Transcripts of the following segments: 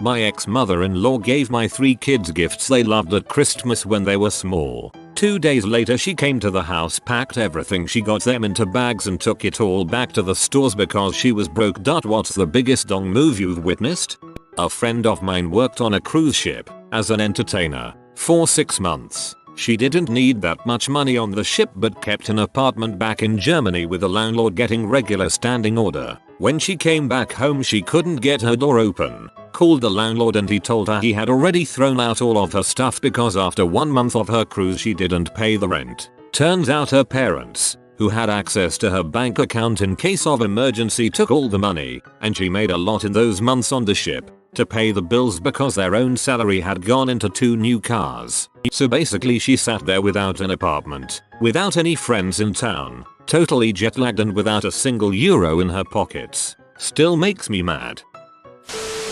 My ex-mother-in-law gave my 3 kids gifts they loved at Christmas when they were small. 2 days later she came to the house, packed everything she got them into bags and took it all back to the stores because she was broke. What's the biggest dong move you've witnessed? A friend of mine worked on a cruise ship as an entertainer for 6 months. She didn't need that much money on the ship but kept an apartment back in Germany with a landlord getting regular standing order. When she came back home she couldn't get her door open. Called the landlord and he told her he had already thrown out all of her stuff because after 1 month of her cruise she didn't pay the rent. Turns out her parents, who had access to her bank account in case of emergency, took all the money, and she made a lot in those months on the ship to pay the bills because their own salary had gone into 2 new cars. So basically she sat there without an apartment, without any friends in town, totally jet lagged and without a single euro in her pockets. Still makes me mad.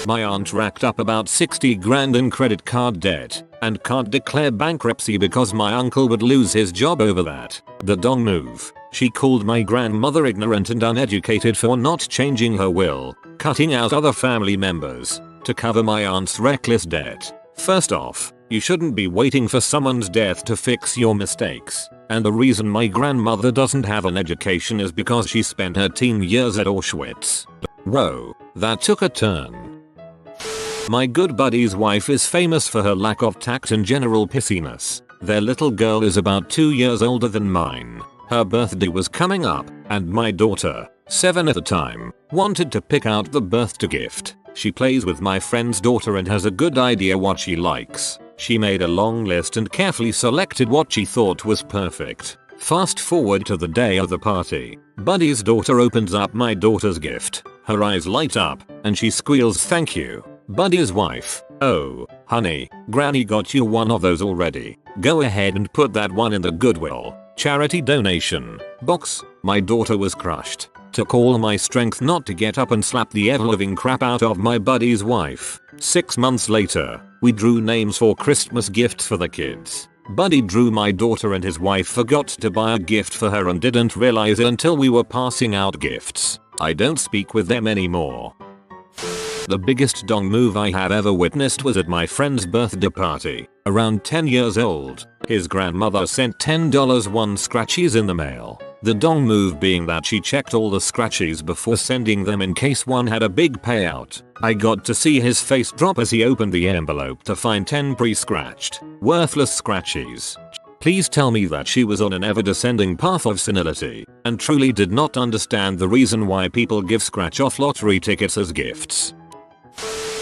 My aunt racked up about 60 grand in credit card debt and can't declare bankruptcy because my uncle would lose his job over that. The dong move. She called my grandmother ignorant and uneducated for not changing her will, cutting out other family members to cover my aunt's reckless debt. First off, you shouldn't be waiting for someone's death to fix your mistakes. And the reason my grandmother doesn't have an education is because she spent her teen years at Auschwitz. Whoa, that took a turn. My good buddy's wife is famous for her lack of tact and general pissiness. Their little girl is about 2 years older than mine. Her birthday was coming up, and my daughter, 7 at the time, wanted to pick out the birthday gift. She plays with my friend's daughter and has a good idea what she likes. She made a long list and carefully selected what she thought was perfect. Fast forward to the day of the party. Buddy's daughter opens up my daughter's gift. Her eyes light up, and she squeals thank you. Buddy's wife, oh, honey, Granny got you one of those already. Go ahead and put that one in the Goodwill charity donation box. My daughter was crushed. Took all my strength not to get up and slap the ever-living crap out of my buddy's wife. 6 months later, we drew names for Christmas gifts for the kids. Buddy drew my daughter and his wife forgot to buy a gift for her and didn't realize it until we were passing out gifts. I don't speak with them anymore. The biggest dong move I have ever witnessed was at my friend's birthday party. Around 10 years old, his grandmother sent $10 one scratchies in the mail. The dong move being that she checked all the scratchies before sending them in case one had a big payout. I got to see his face drop as he opened the envelope to find 10 pre-scratched, worthless scratchies. Please tell me that she was on an ever-descending path of senility and truly did not understand the reason why people give scratch-off lottery tickets as gifts.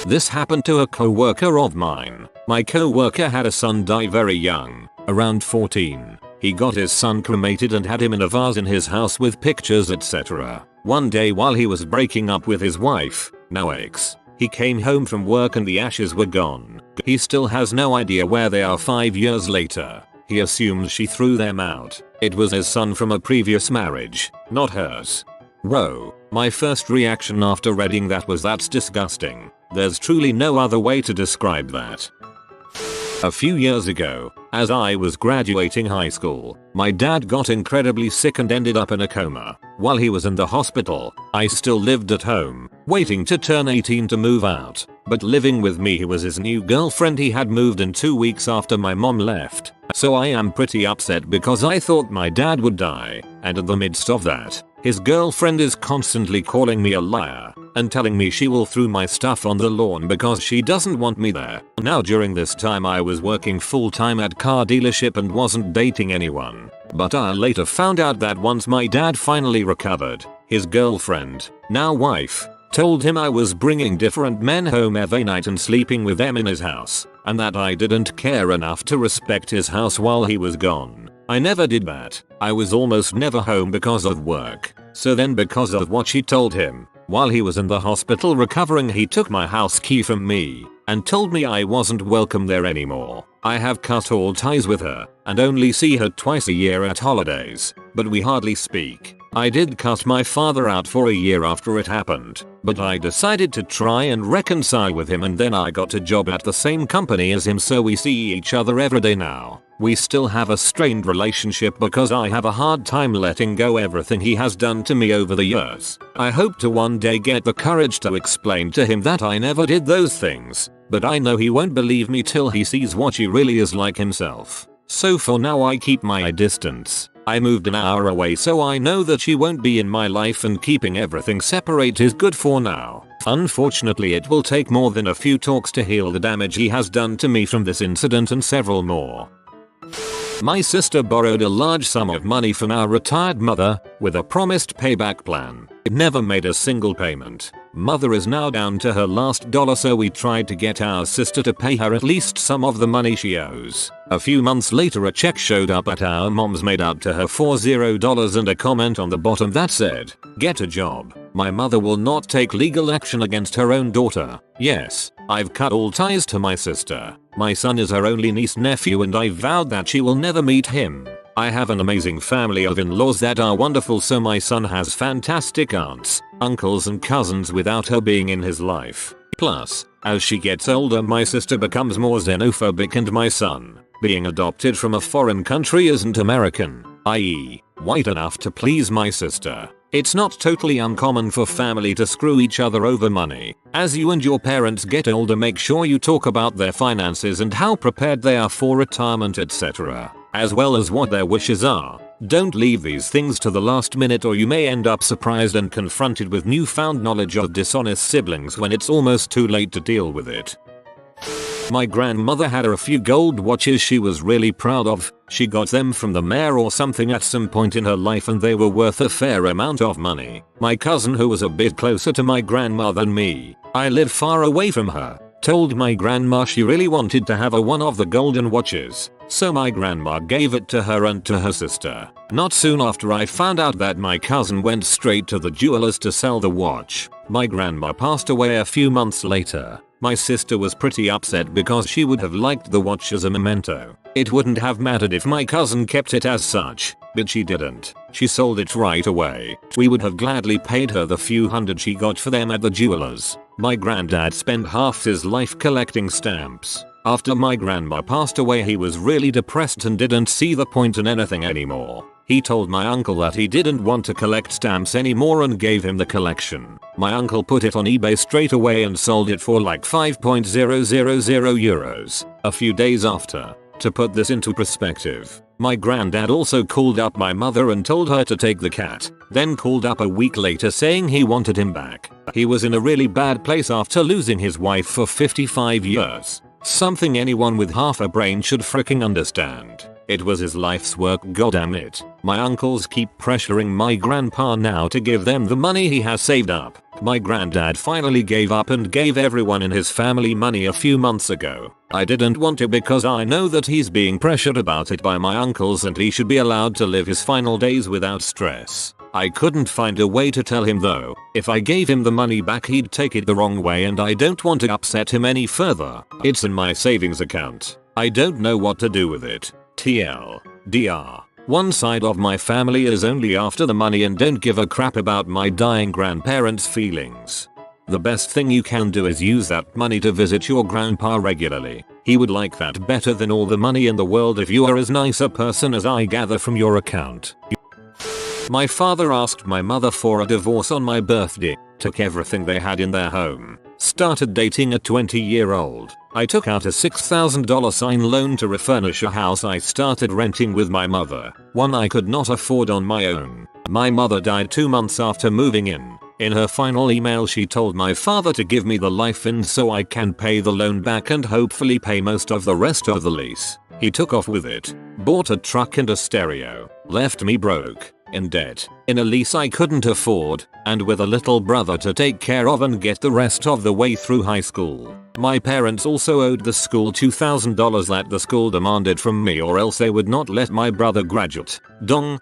This happened to a co-worker of mine. My co-worker had a son die very young, around 14. He got his son cremated and had him in a vase in his house with pictures etc. One day while he was breaking up with his wife, now ex, he came home from work and the ashes were gone. He still has no idea where they are 5 years later. He assumes she threw them out. It was his son from a previous marriage, not hers. Whoa, my first reaction after reading that was that's disgusting. There's truly no other way to describe that. A few years ago, as I was graduating high school, my dad got incredibly sick and ended up in a coma. While he was in the hospital, I still lived at home, waiting to turn 18 to move out. But living with me was his new girlfriend. He had moved in 2 weeks after my mom left. So I am pretty upset because I thought my dad would die, and in the midst of that, his girlfriend is constantly calling me a liar and telling me she will throw my stuff on the lawn because she doesn't want me there. Now during this time I was working full-time at car dealership and wasn't dating anyone. But I later found out that once my dad finally recovered, his girlfriend, now wife, told him I was bringing different men home every night and sleeping with them in his house, and that I didn't care enough to respect his house while he was gone. I never did that. I was almost never home because of work. So then because of what she told him, while he was in the hospital recovering, he took my house key from me and told me I wasn't welcome there anymore. I have cut all ties with her and only see her twice a year at holidays, but we hardly speak. I did cut my father out for a year after it happened, but I decided to try and reconcile with him, and then I got a job at the same company as him, so we see each other every day now. We still have a strained relationship because I have a hard time letting go everything he has done to me over the years. I hope to one day get the courage to explain to him that I never did those things, but I know he won't believe me till he sees what he really is like himself. So for now I keep my distance. I moved an hour away so I know that she won't be in my life, and keeping everything separate is good for now. Unfortunately, it will take more than a few talks to heal the damage he has done to me from this incident and several more. My sister borrowed a large sum of money from our retired mother, with a promised payback plan. It never made a single payment. Mother is now down to her last dollar, so we tried to get our sister to pay her at least some of the money she owes. A few months later a check showed up at our mom's made out to her for $0 and a comment on the bottom that said, "Get a job. My mother will not take legal action against her own daughter." Yes, I've cut all ties to my sister. My son is her only niece-nephew and I vowed that she will never meet him. I have an amazing family of in-laws that are wonderful, so my son has fantastic aunts, uncles and cousins without her being in his life. Plus, as she gets older my sister becomes more xenophobic, and my son, being adopted from a foreign country, isn't American, i.e., white enough to please my sister. It's not totally uncommon for family to screw each other over money. As you and your parents get older, make sure you talk about their finances and how prepared they are for retirement, etc., as well as what their wishes are. Don't leave these things to the last minute, or you may end up surprised and confronted with newfound knowledge of dishonest siblings when it's almost too late to deal with it. My grandmother had a few gold watches she was really proud of. She got them from the mayor or something at some point in her life, and they were worth a fair amount of money. My cousin, who was a bit closer to my grandma than me, I live far away from her, told my grandma she really wanted to have one of the golden watches. So my grandma gave it to her and to her sister. Not soon after I found out that my cousin went straight to the jewelers to sell the watch. My grandma passed away a few months later. My sister was pretty upset because she would have liked the watch as a memento. It wouldn't have mattered if my cousin kept it as such, but she didn't. She sold it right away. We would have gladly paid her the few hundred she got for them at the jewelers. My granddad spent half his life collecting stamps. After my grandma passed away he was really depressed and didn't see the point in anything anymore. He told my uncle that he didn't want to collect stamps anymore and gave him the collection. My uncle put it on eBay straight away and sold it for like 5,000 euros. A few days after. To put this into perspective, my granddad also called up my mother and told her to take the cat, then called up a week later saying he wanted him back. He was in a really bad place after losing his wife for 55 years. Something anyone with half a brain should fricking understand. It was his life's work, goddammit. My uncles keep pressuring my grandpa now to give them the money he has saved up. My granddad finally gave up and gave everyone in his family money a few months ago. I didn't want to because I know that he's being pressured about it by my uncles and he should be allowed to live his final days without stress. I couldn't find a way to tell him though. If I gave him the money back he'd take it the wrong way and I don't want to upset him any further. It's in my savings account. I don't know what to do with it. TLDR. One side of my family is only after the money and don't give a crap about my dying grandparents' feelings. The best thing you can do is use that money to visit your grandpa regularly. He would like that better than all the money in the world if you are as nice a person as I gather from your account. My father asked my mother for a divorce on my birthday, took everything they had in their home, started dating a 20-year-old. I took out a $6,000 sign loan to refurnish a house I started renting with my mother, one I could not afford on my own. My mother died 2 months after moving in. In her final email she told my father to give me the life in so I can pay the loan back and hopefully pay most of the rest of the lease. He took off with it, bought a truck and a stereo, left me broke, in debt, in a lease I couldn't afford, and with a little brother to take care of and get the rest of the way through high school. My parents also owed the school $2,000 that the school demanded from me, or else they would not let my brother graduate. Dong.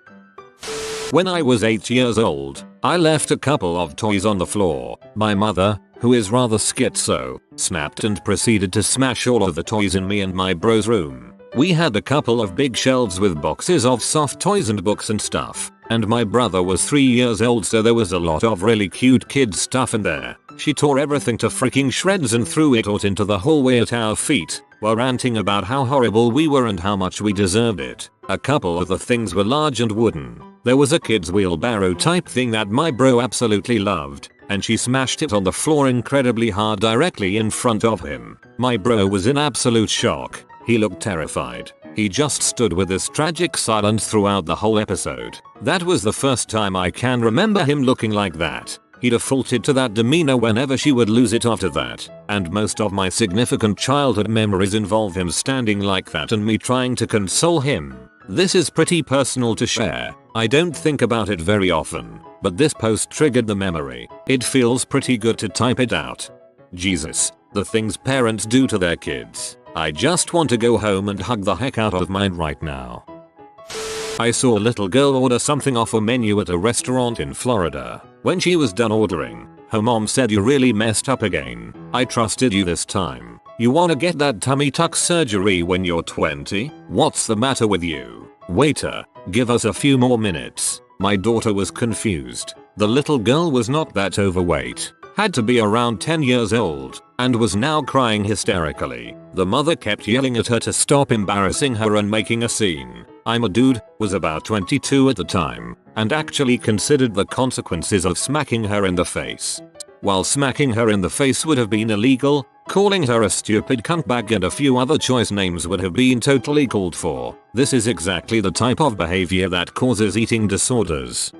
When I was 8 years old, I left a couple of toys on the floor. My mother, who is rather schizo, snapped and proceeded to smash all of the toys in me and my bro's room. We had a couple of big shelves with boxes of soft toys and books and stuff. and my brother was 3 years old, so there was a lot of really cute kid stuff in there. She tore everything to freaking shreds and threw it out into the hallway at our feet, while ranting about how horrible we were and how much we deserved it. A couple of the things were large and wooden. There was a kid's wheelbarrow type thing that my bro absolutely loved, and she smashed it on the floor incredibly hard directly in front of him. My bro was in absolute shock. He looked terrified. He just stood with this tragic silence throughout the whole episode. That was the first time I can remember him looking like that. He defaulted to that demeanor whenever she would lose it after that, and most of my significant childhood memories involve him standing like that and me trying to console him. This is pretty personal to share. I don't think about it very often, but this post triggered the memory. It feels pretty good to type it out. Jesus, the things parents do to their kids. I just want to go home and hug the heck out of mine right now. I saw a little girl order something off a menu at a restaurant in Florida. When she was done ordering, her mom said, "You really messed up again. I trusted you this time. You wanna get that tummy tuck surgery when you're 20? What's the matter with you? Waiter, give us a few more minutes." My daughter was confused. The little girl was not that overweight, had to be around 10 years old, and was now crying hysterically. The mother kept yelling at her to stop embarrassing her and making a scene. I'm a dude, was about 22 at the time, and actually considered the consequences of smacking her in the face. While smacking her in the face would have been illegal, calling her a stupid cuntbag and a few other choice names would have been totally called for. This is exactly the type of behavior that causes eating disorders.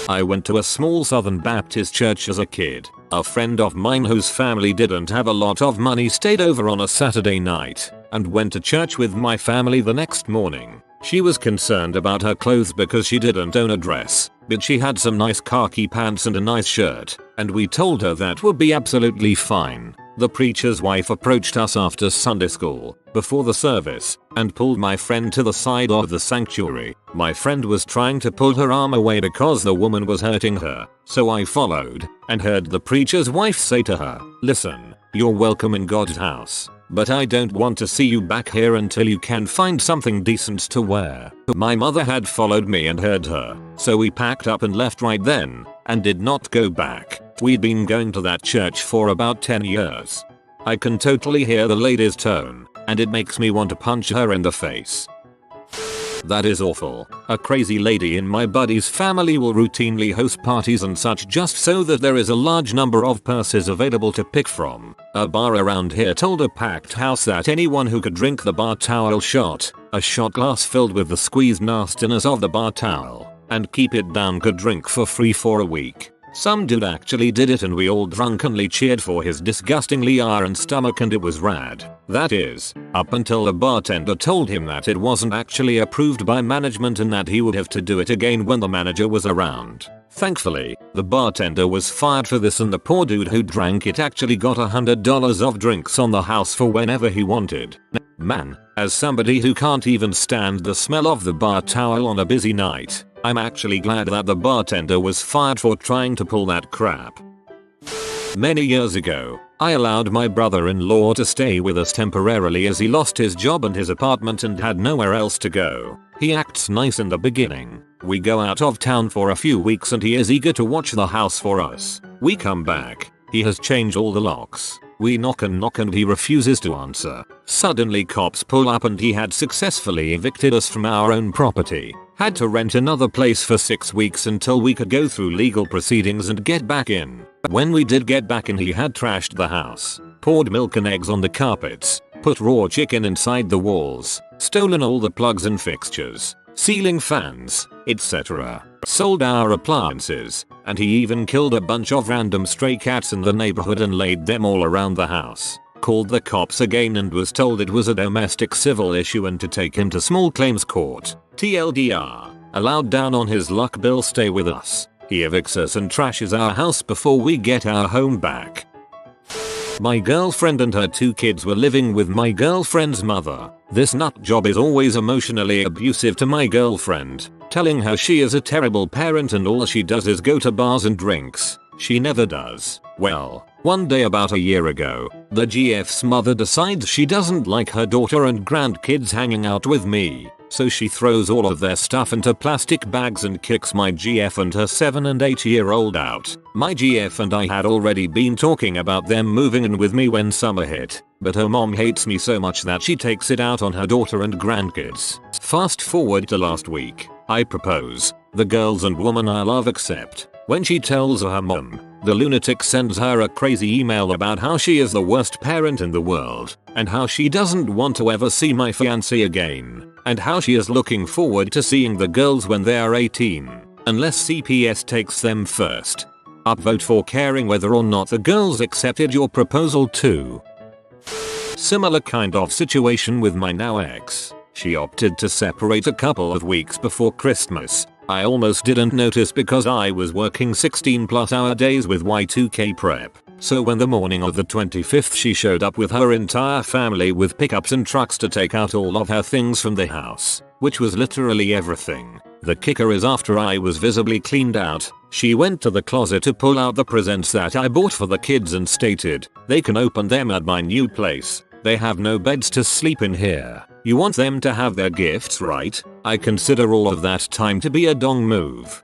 I went to a small Southern Baptist church as a kid. A friend of mine whose family didn't have a lot of money stayed over on a Saturday night and went to church with my family the next morning. She was concerned about her clothes because she didn't own a dress, but she had some nice khaki pants and a nice shirt, and we told her that would be absolutely fine. The preacher's wife approached us after Sunday school, before the service, and pulled my friend to the side of the sanctuary. My friend was trying to pull her arm away because the woman was hurting her, so I followed, and heard the preacher's wife say to her, "Listen, you're welcome in God's house, but I don't want to see you back here until you can find something decent to wear." My mother had followed me and heard her, so we packed up and left right then, and did not go back. We'd been going to that church for about 10 years. I can totally hear the lady's tone, and it makes me want to punch her in the face. That is awful. A crazy lady in my buddy's family will routinely host parties and such just so that there is a large number of purses available to pick from. A bar around here told a packed house that anyone who could drink the bar towel shot, a shot glass filled with the squeezed nastiness of the bar towel, and keep it down could drink for free for a week. Some dude actually did it and we all drunkenly cheered for his disgustingly iron stomach, and it was rad. That is, up until the bartender told him that it wasn't actually approved by management and that he would have to do it again when the manager was around. Thankfully, the bartender was fired for this and the poor dude who drank it actually got $100 of drinks on the house for whenever he wanted. Man, as somebody who can't even stand the smell of the bar towel on a busy night, I'm actually glad that the bartender was fired for trying to pull that crap. Many years ago, I allowed my brother-in-law to stay with us temporarily as he lost his job and his apartment and had nowhere else to go. He acts nice in the beginning. We go out of town for a few weeks and he is eager to watch the house for us. We come back. He has changed all the locks. We knock and he refuses to answer. Suddenly cops pull up and he had successfully evicted us from our own property. Had to rent another place for 6 weeks until we could go through legal proceedings and get back in. When we did get back in, he had trashed the house, poured milk and eggs on the carpets, put raw chicken inside the walls, stolen all the plugs and fixtures, ceiling fans, etc. Sold our appliances, and he even killed a bunch of random stray cats in the neighborhood and laid them all around the house. Called the cops again and was told it was a domestic civil issue and to take him to small claims court. TLDR. Allowed down on his luck bill stay with us. He evicts us and trashes our house before we get our home back. My girlfriend and her 2 kids were living with my girlfriend's mother. This nut job is always emotionally abusive to my girlfriend, telling her she is a terrible parent and all she does is go to bars and drinks. She never does. Well, one day about a year ago, the GF's mother decides she doesn't like her daughter and grandkids hanging out with me. So she throws all of their stuff into plastic bags and kicks my GF and her 7 and 8-year-old out. My GF and I had already been talking about them moving in with me when summer hit, but her mom hates me so much that she takes it out on her daughter and grandkids. Fast forward to last week. I propose. The girls and woman I love accept. When she tells her mom, the lunatic sends her a crazy email about how she is the worst parent in the world, and how she doesn't want to ever see my fiancé again, and how she is looking forward to seeing the girls when they are 18, unless CPS takes them first. Upvote for caring whether or not the girls accepted your proposal too. Similar kind of situation with my now ex. She opted to separate a couple of weeks before Christmas. I almost didn't notice because I was working 16+ hour days with Y2K prep. So when the morning of the 25th she showed up with her entire family with pickups and trucks to take out all of her things from the house, which was literally everything. The kicker is after I was visibly cleaned out, she went to the closet to pull out the presents that I bought for the kids and stated, "They can open them at my new place. They have no beds to sleep in here. You want them to have their gifts, right?" I consider all of that time to be a dong move.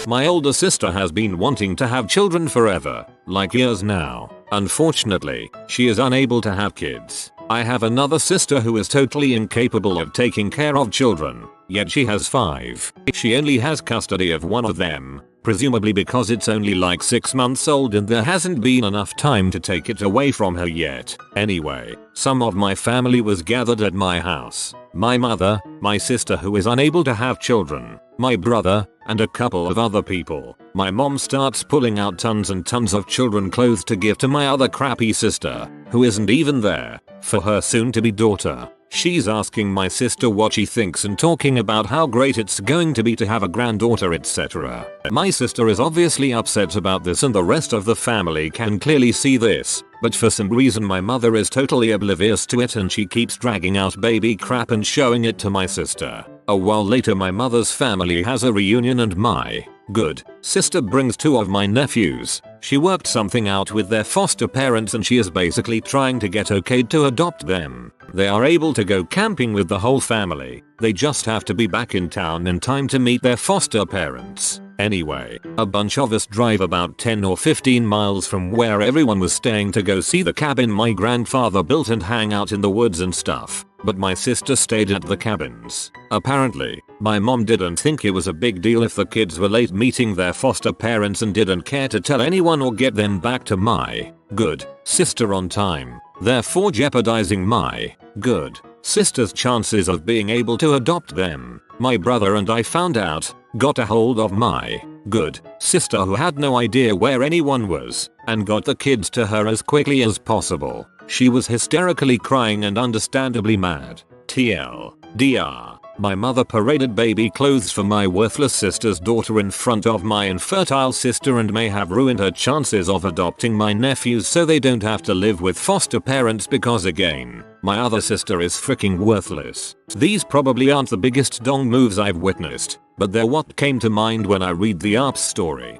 My older sister has been wanting to have children forever, like years now. Unfortunately, she is unable to have kids. I have another sister who is totally incapable of taking care of children, yet she has 5. She only has custody of one of them, presumably because it's only like 6 months old and there hasn't been enough time to take it away from her yet. Anyway, some of my family was gathered at my house. My mother, my sister who is unable to have children, my brother, and a couple of other people. My mom starts pulling out tons and tons of children clothes to give to my other crappy sister, who isn't even there, for her soon-to-be daughter. She's asking my sister what she thinks and talking about how great it's going to be to have a granddaughter, etc. My sister is obviously upset about this and the rest of the family can clearly see this, but for some reason my mother is totally oblivious to it and she keeps dragging out baby crap and showing it to my sister. A while later my mother's family has a reunion and my good sister brings 2 of my nephews. She worked something out with their foster parents and she is basically trying to get okayed to adopt them. They are able to go camping with the whole family. They just have to be back in town in time to meet their foster parents. Anyway, a bunch of us drive about 10 or 15 miles from where everyone was staying to go see the cabin my grandfather built and hang out in the woods and stuff. But my sister stayed at the cabins. Apparently, my mom didn't think it was a big deal if the kids were late meeting their foster parents and didn't care to tell anyone or get them back to my good sister on time, therefore jeopardizing my good sister's chances of being able to adopt them. My brother and I found out, got a hold of my good sister who had no idea where anyone was, and got the kids to her as quickly as possible. She was hysterically crying and understandably mad. TLDR. My mother paraded baby clothes for my worthless sister's daughter in front of my infertile sister and may have ruined her chances of adopting my nephews so they don't have to live with foster parents because again, my other sister is freaking worthless. These probably aren't the biggest dong moves I've witnessed, but they're what came to mind when I read the ARP's story.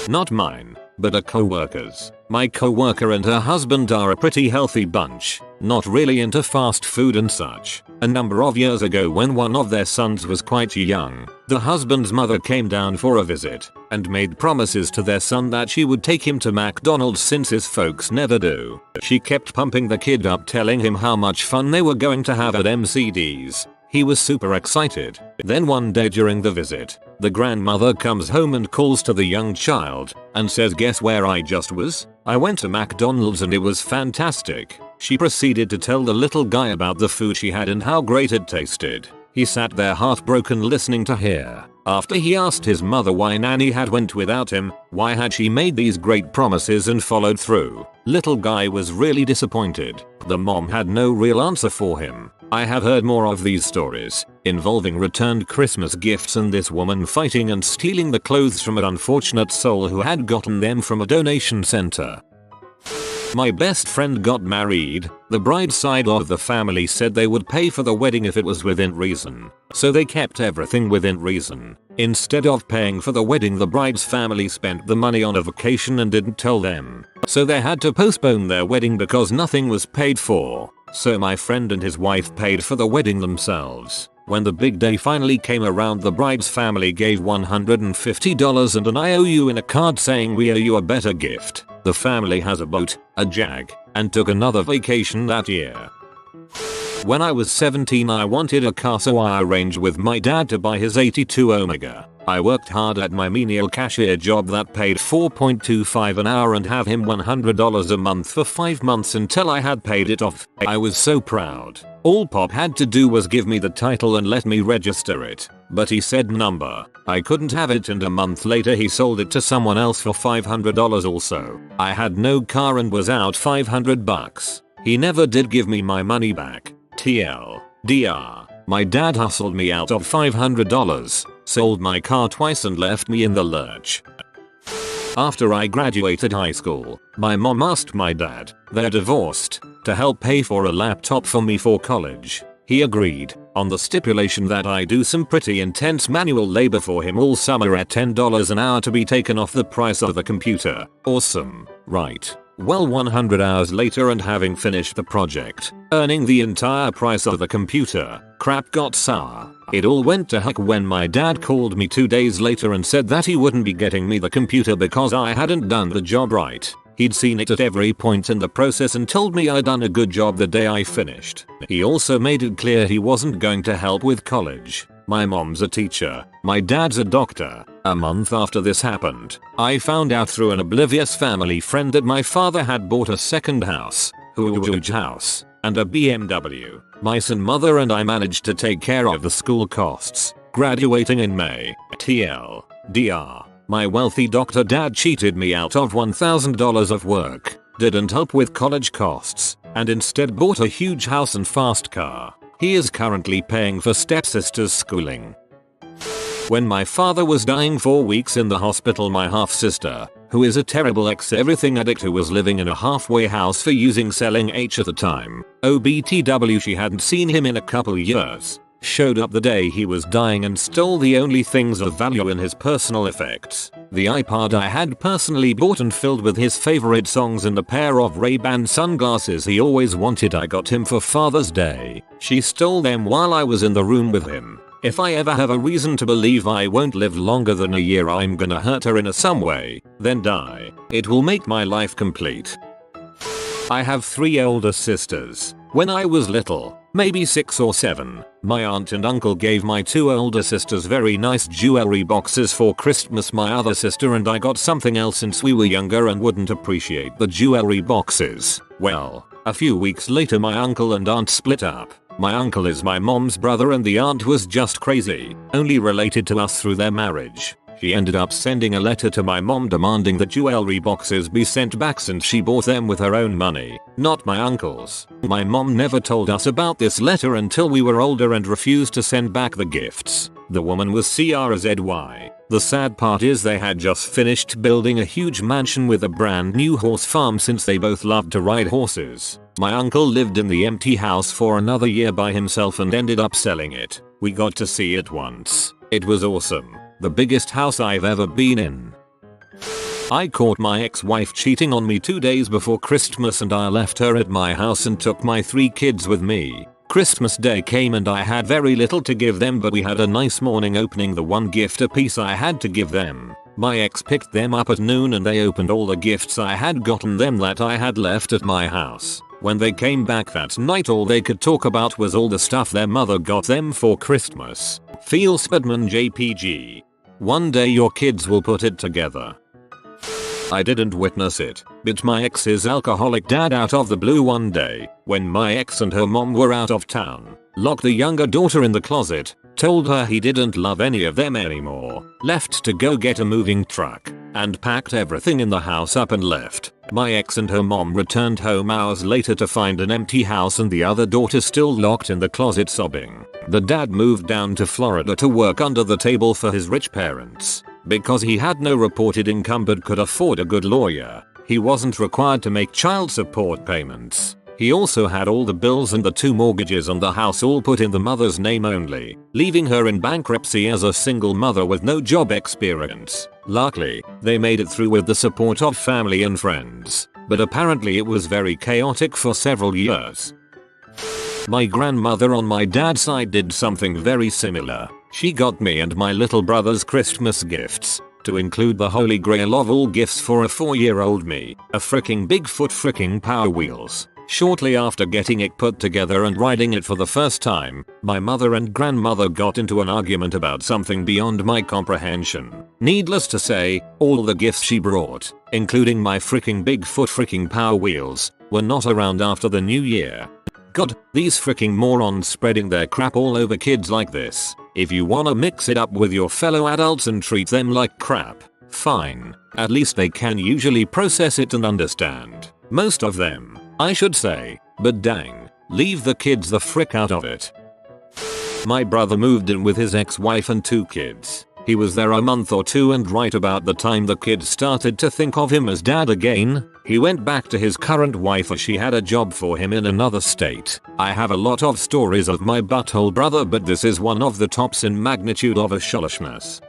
Not mine, but a co-worker's. My co-worker and her husband are a pretty healthy bunch, not really into fast food and such. A number of years ago when one of their sons was quite young, the husband's mother came down for a visit and made promises to their son that she would take him to McDonald's since his folks never do. She kept pumping the kid up telling him how much fun they were going to have at MCD's. He was super excited. Then one day during the visit, the grandmother comes home and calls to the young child and says, "Guess where I just was? I went to McDonald's and it was fantastic." She proceeded to tell the little guy about the food she had and how great it tasted. He sat there heartbroken listening to her. After he asked his mother why Nanny had went without him, why had she made these great promises and followed through? Little guy was really disappointed. The mom had no real answer for him. I have heard more of these stories, involving returned Christmas gifts and this woman fighting and stealing the clothes from an unfortunate soul who had gotten them from a donation center. My best friend got married. The bride's side of the family said they would pay for the wedding if it was within reason. So they kept everything within reason. Instead of paying for the wedding, the bride's family spent the money on a vacation and didn't tell them. So they had to postpone their wedding because nothing was paid for. So my friend and his wife paid for the wedding themselves. When the big day finally came around, the bride's family gave $150 and an IOU in a card saying we owe you a better gift. The family has a boat, a Jag, and took another vacation that year. When I was 17 I wanted a car, so I arranged with my dad to buy his 82 Omega. I worked hard at my menial cashier job that paid $4.25 an hour and have him $100 a month for 5 months until I had paid it off. I was so proud. All Pop had to do was give me the title and let me register it. But he said number. I couldn't have it, and a month later he sold it to someone else for $500 also. I had no car and was out $500. He never did give me my money back. TLDR. My dad hustled me out of $500, sold my car twice and left me in the lurch. After I graduated high school, my mom asked my dad, they're divorced, to help pay for a laptop for me for college. He agreed, on the stipulation that I do some pretty intense manual labor for him all summer at $10 an hour to be taken off the price of the computer. Awesome, right? Well, 100 hours later and having finished the project, earning the entire price of the computer, crap got sour. It all went to heck when my dad called me 2 days later and said that he wouldn't be getting me the computer because I hadn't done the job right. He'd seen it at every point in the process and told me I'd done a good job the day I finished. He also made it clear he wasn't going to help with college. My mom's a teacher, my dad's a doctor. A month after this happened, I found out through an oblivious family friend that my father had bought a second house, huge house, and a BMW. My son, mother and I managed to take care of the school costs, graduating in May. TLDR. My wealthy doctor dad cheated me out of $1,000 of work, didn't help with college costs, and instead bought a huge house and fast car. He is currently paying for stepsister's schooling. When my father was dying 4 weeks in the hospital, my half-sister, who is a terrible ex-everything addict who was living in a halfway house for using selling H at the time, OBTW, she hadn't seen him in a couple years, showed up the day he was dying and stole the only things of value in his personal effects. The iPod I had personally bought and filled with his favorite songs and a pair of Ray-Ban sunglasses he always wanted I got him for Father's Day. She stole them while I was in the room with him. If I ever have a reason to believe I won't live longer than a year, I'm gonna hurt her in some way, then die. It will make my life complete. I have 3 older sisters. When I was little, maybe 6 or 7, my aunt and uncle gave my 2 older sisters very nice jewelry boxes for Christmas. My other sister and I got something else since we were younger and wouldn't appreciate the jewelry boxes. Well, a few weeks later my uncle and aunt split up. My uncle is my mom's brother and the aunt was just crazy, only related to us through their marriage. She ended up sending a letter to my mom demanding the jewelry boxes be sent back since she bought them with her own money, not my uncle's. My mom never told us about this letter until we were older and refused to send back the gifts. The woman was CRZY. The sad part is they had just finished building a huge mansion with a brand new horse farm since they both loved to ride horses. My uncle lived in the empty house for another year by himself and ended up selling it. We got to see it once. It was awesome. The biggest house I've ever been in. I caught my ex-wife cheating on me 2 days before Christmas and I left her at my house and took my 3 kids with me. Christmas Day came and I had very little to give them, but we had a nice morning opening the one gift apiece I had to give them. My ex picked them up at noon and they opened all the gifts I had gotten them that I had left at my house. When they came back that night, all they could talk about was all the stuff their mother got them for Christmas. Feel Spudman JPG. One day your kids will put it together. I didn't witness it, but my ex's alcoholic dad out of the blue one day, when my ex and her mom were out of town, locked the younger daughter in the closet, told her he didn't love any of them anymore, left to go get a moving truck, and packed everything in the house up and left. My ex and her mom returned home hours later to find an empty house and the other daughter still locked in the closet sobbing. The dad moved down to Florida to work under the table for his rich parents. Because he had no reported income but could afford a good lawyer, he wasn't required to make child support payments. He also had all the bills and the 2 mortgages on the house all put in the mother's name only, leaving her in bankruptcy as a single mother with no job experience. Luckily, they made it through with the support of family and friends, but apparently it was very chaotic for several years. My grandmother on my dad's side did something very similar. She got me and my little brother's Christmas gifts, to include the holy grail of all gifts for a 4-year-old me, a freaking Bigfoot freaking Power Wheels. Shortly after getting it put together and riding it for the first time, my mother and grandmother got into an argument about something beyond my comprehension. Needless to say, all the gifts she brought, including my freaking Bigfoot freaking Power Wheels, were not around after the new year. God, these freaking morons spreading their crap all over kids like this. If you wanna mix it up with your fellow adults and treat them like crap, fine. At least they can usually process it and understand. Most of them, I should say, but dang, leave the kids the frick out of it. My brother moved in with his ex-wife and 2 kids. He was there a month or 2 and right about the time the kids started to think of him as dad again, he went back to his current wife as she had a job for him in another state. I have a lot of stories of my butthole brother, but this is one of the tops in magnitude of a sholishness.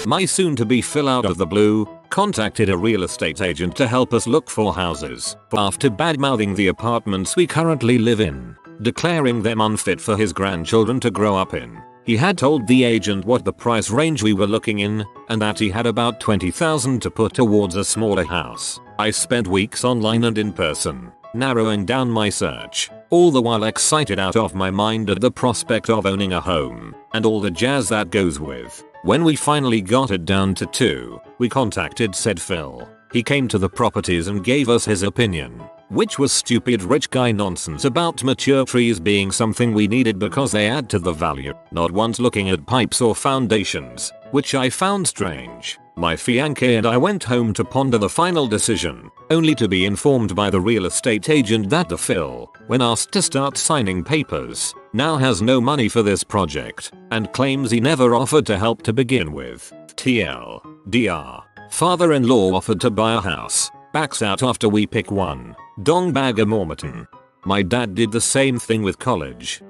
My soon-to-be Phil out of the blue contacted a real estate agent to help us look for houses after badmouthing the apartments we currently live in, declaring them unfit for his grandchildren to grow up in. He had told the agent what the price range we were looking in, and that he had about $20,000 to put towards a smaller house. I spent weeks online and in person, narrowing down my search, all the while excited out of my mind at the prospect of owning a home, and all the jazz that goes with. When we finally got it down to 2, we contacted said Phil. He came to the properties and gave us his opinion, which was stupid rich guy nonsense about mature trees being something we needed because they add to the value, not once looking at pipes or foundations, which I found strange. My fiancé and I went home to ponder the final decision, only to be informed by the real estate agent that the Phil, when asked to start signing papers, now has no money for this project, and claims he never offered to help to begin with. TLDR. Father-in-law offered to buy a house, backs out after we pick one. Dong bag a Mormon. My dad did the same thing with college.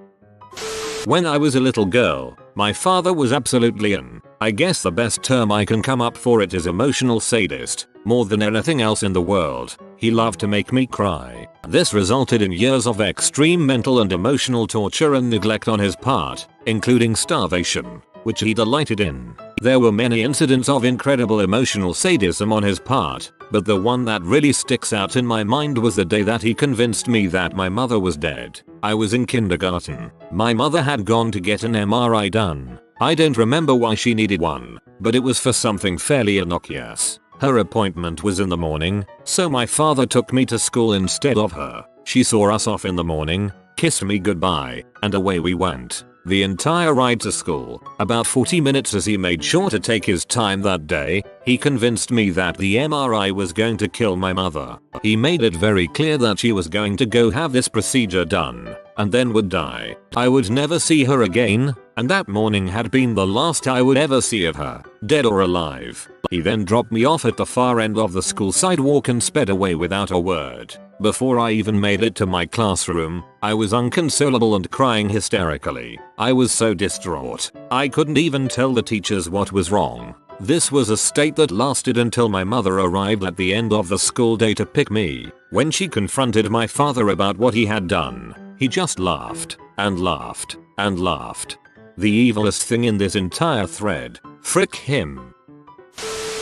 When I was a little girl, my father was absolutely I guess the best term I can come up for it is emotional sadist. More than anything else in the world, he loved to make me cry. This resulted in years of extreme mental and emotional torture and neglect on his part, including starvation, which he delighted in. There were many incidents of incredible emotional sadism on his part, but the one that really sticks out in my mind was the day that he convinced me that my mother was dead. I was in kindergarten. My mother had gone to get an MRI done. I don't remember why she needed one, but it was for something fairly innocuous. Her appointment was in the morning, so my father took me to school instead of her. She saw us off in the morning, kissed me goodbye, and away we went. The entire ride to school, about 40 minutes as he made sure to take his time that day, he convinced me that the MRI was going to kill my mother. He made it very clear that she was going to go have this procedure done, and then would die. I would never see her again, and that morning had been the last I would ever see of her, dead or alive. He then dropped me off at the far end of the school sidewalk and sped away without a word. Before I even made it to my classroom, I was inconsolable and crying hysterically. I was so distraught, I couldn't even tell the teachers what was wrong. This was a state that lasted until my mother arrived at the end of the school day to pick me. When she confronted my father about what he had done, he just laughed, and laughed, and laughed. The evilest thing in this entire thread. Frick him.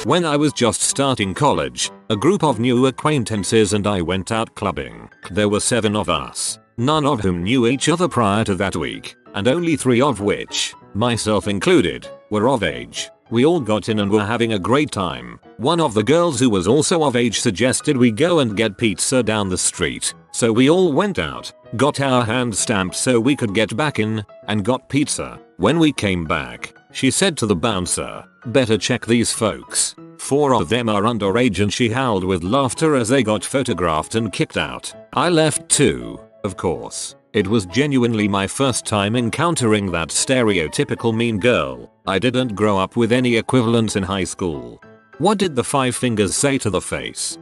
When I was just starting college, a group of new acquaintances and I went out clubbing. There were 7 of us, none of whom knew each other prior to that week, and only 3 of which, myself included, were of age. We all got in and were having a great time. One of the girls who was also of age suggested we go and get pizza down the street, so we all went out, got our hands stamped so we could get back in, and got pizza. When we came back, she said to the bouncer, "Better check these folks. 4 of them are underage," and she howled with laughter as they got photographed and kicked out. I left too, of course. It was genuinely my first time encountering that stereotypical mean girl. I didn't grow up with any equivalents in high school. What did the 5 fingers say to the face?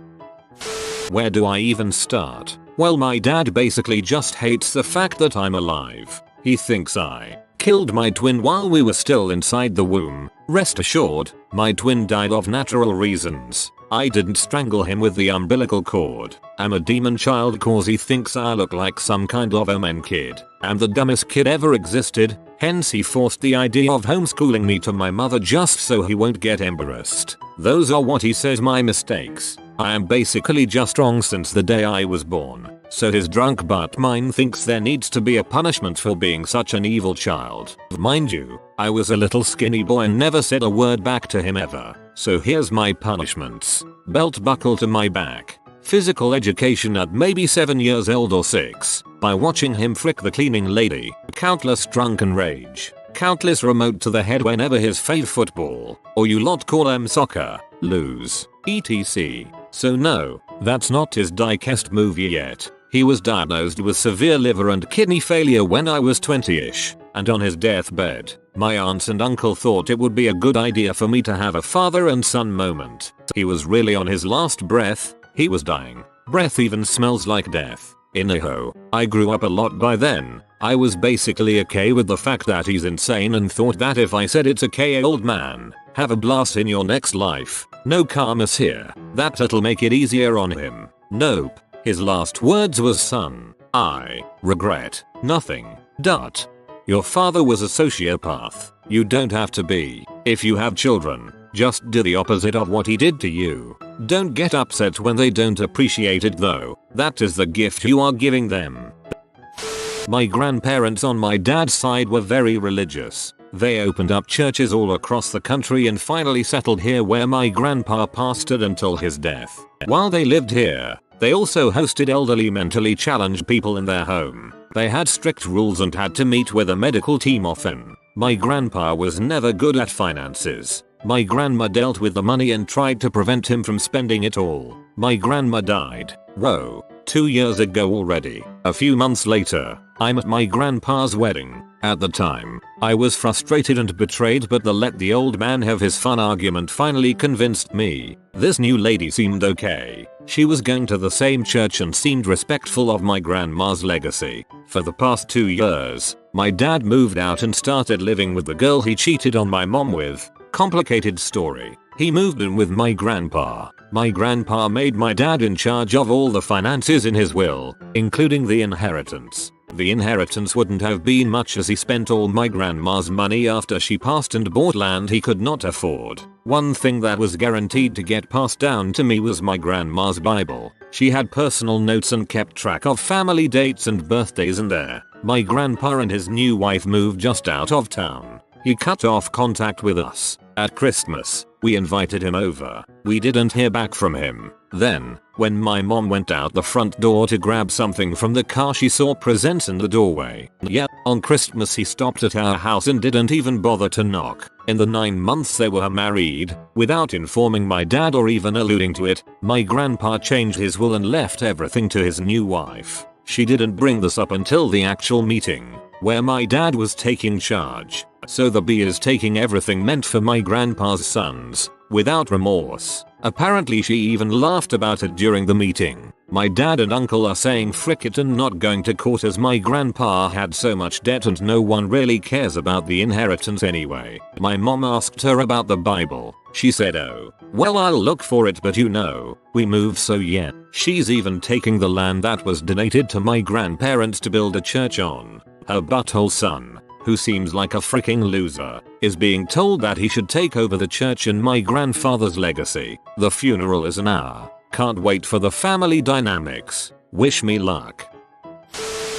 Where do I even start? Well, my dad basically just hates the fact that I'm alive. He thinks I killed my twin while we were still inside the womb. Rest assured, my twin died of natural reasons. I didn't strangle him with the umbilical cord. I'm a demon child cause he thinks I look like some kind of omen kid. I'm the dumbest kid ever existed, hence he forced the idea of homeschooling me to my mother just so he won't get embarrassed. Those are what he says my mistakes. I am basically just wrong since the day I was born. So his drunk butt mind thinks there needs to be a punishment for being such an evil child. Mind you, I was a little skinny boy and never said a word back to him ever. So here's my punishments. Belt buckle to my back. Physical education at maybe 7 years old or 6 by watching him frick the cleaning lady. Countless drunken rage. Countless remote to the head whenever his fave football, or you lot call them soccer, lose, etc. So no, that's not his diecast movie yet. He was diagnosed with severe liver and kidney failure when I was 20ish, and on his deathbed, my aunts and uncle thought it would be a good idea for me to have a father and son moment. He was really on his last breath, he was dying. Breath even smells like death. Iniho, I grew up a lot by then. I was basically okay with the fact that he's insane and thought that if I said it's okay old man, have a blast in your next life, no karmas here, that it'll make it easier on him. Nope. His last words was son, I regret nothing. Your father was a sociopath. You don't have to be. If you have children, just do the opposite of what he did to you. Don't get upset when they don't appreciate it though. That is the gift you are giving them. My grandparents on my dad's side were very religious. They opened up churches all across the country and finally settled here where my grandpa pastored until his death. While they lived here, they also hosted elderly mentally challenged people in their home. They had strict rules and had to meet with a medical team often. My grandpa was never good at finances. My grandma dealt with the money and tried to prevent him from spending it all. My grandma died, 2 years ago already. A few months later, I'm at my grandpa's wedding. At the time, I was frustrated and betrayed, but the let the old man have his fun argument finally convinced me. This new lady seemed okay. She was going to the same church and seemed respectful of my grandma's legacy. For the past 2 years, my dad moved out and started living with the girl he cheated on my mom with. Complicated story. He moved in with my grandpa. My grandpa made my dad in charge of all the finances in his will, including the inheritance. The inheritance wouldn't have been much as he spent all my grandma's money after she passed and bought land he could not afford. One thing that was guaranteed to get passed down to me was my grandma's Bible. She had personal notes and kept track of family dates and birthdays in there. My grandpa and his new wife moved just out of town. He cut off contact with us. At Christmas, we invited him over. We didn't hear back from him. Then, when my mom went out the front door to grab something from the car, she saw presents in the doorway. Yeah, on Christmas he stopped at our house and didn't even bother to knock. In the 9 months they were married, without informing my dad or even alluding to it, my grandpa changed his will and left everything to his new wife. She didn't bring this up until the actual meeting, where my dad was taking charge. So the B is taking everything meant for my grandpa's sons, without remorse. Apparently she even laughed about it during the meeting. My dad and uncle are saying frick it and not going to court as my grandpa had so much debt and no one really cares about the inheritance anyway. My mom asked her about the Bible. She said, oh, well I'll look for it, but you know, we moved so yeah. She's even taking the land that was donated to my grandparents to build a church on. Her butthole son, who seems like a freaking loser, is being told that he should take over the church and my grandfather's legacy. The funeral is an hour. Can't wait for the family dynamics. Wish me luck.